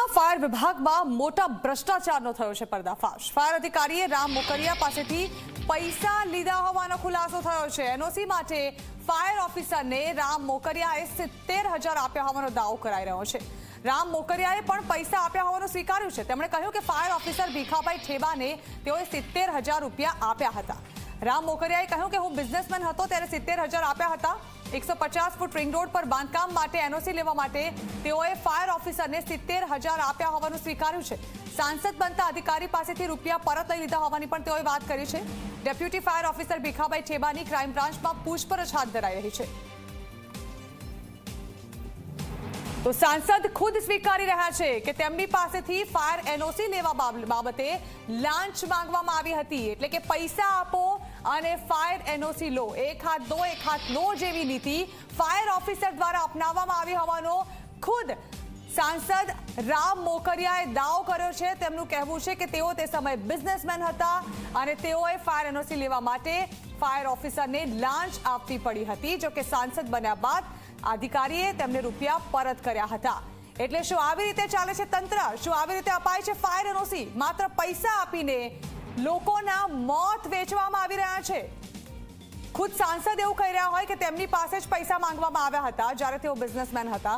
સુરતમાં ફાયર વિભાગમાં મોટા ભ્રષ્ટાચારનો થયો છે પર્દાફાશ। ફાયર અધિકારીએ રામ મોકરિયા પાસેથી પૈસા લીધા હોવાનો ખુલાસો થયો છે। એનઓસી માટે ફાયર ઓફિસરને રામ મોકરિયાએ 70,000 આપ્યા હોવાનો દાવો કરાઈ રહ્યો છે। રામ મોકરિયાએ પણ પૈસા આપ્યા હોવાનું સ્વીકાર્યું છે। તેમણે કહ્યું કે ફાયર ઓફિસર ભીખાભાઈ ઠેબાને તેઓએ 70,000 રૂપિયા આપ્યા હતા। રામ મોકરિયાએ કહ્યું કે હું બિઝનેસમેન હતો ત્યારે 70,000 આપ્યા હતા। 150 ફૂટ રિંગ રોડ પર બાંધકામ માટે એનઓસી લેવા માટે તેઓએ ફાયર ઓફિસરને 70,000 આપ્યા હોવાનું સ્વીકાર્યું છે। સાંસદ બનતા અધિકારી પાસેથી રૂપિયા પરત લઈ લીધા હોવાની પણ તેઓએ વાત કરી છે। ડેપ્યુટી ફાયર ઓફિસર ભીખાભાઈ ઠેબાની ક્રાઇમ બ્રાન્ચમાં પૂછપરછ હાથ ધરાઈ રહી છે। તો સાંસદ ખુદ સ્વીકારી રહ્યા છે કે તેમની પાસેથી ફાયર એનઓસી લેવા બાબતે લાંચ માંગવામાં આવી હતી, એટલે કે પૈસા આપો અને ફાયર એનઓસી લો, એક હાથ દો એક હાથ લો જેવી નીતિ ફાયર ઓફિસર દ્વારા અપનાવવામાં આવી હોવાનો ખુદ સાંસદ રામ મોકરિયાએ દાવો કર્યો છે। તેમનું કહેવું છે કે તેઓ તે સમયે બિઝનેસમેન હતા અને તેઓએ ફાયર એનઓસી લેવા માટે ફાયર ઓફિસરને લાંચ આપવી પડી હતી। જો કે સાંસદ બન્યા બાદ અધિકારીએ તેમને રૂપિયા પરત કર્યા હતા। એટલે શું આવી રીતે ચાલે છે તંત્ર? શું આવી રીતે અપાય છે ફાયર એનઓસી? માત્ર પૈસા આપીને લોકોના મોત વેચવામાં આવી રહ્યા છે। ખુદ સાંસદ એવું કહી રહ્યા હોય કે તેમની પાસે જ પૈસા માંગવામાં આવ્યા હતા જ્યારે તેઓ બિઝનેસમેન હતા,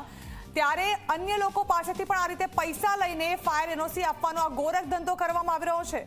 ત્યારે અન્ય લોકો પાસેથી પણ આ રીતે પૈસા લઈને ફાયર એનઓસી આપવાનો આ ગોરખ ધંધો કરવામાં આવી રહ્યો છે।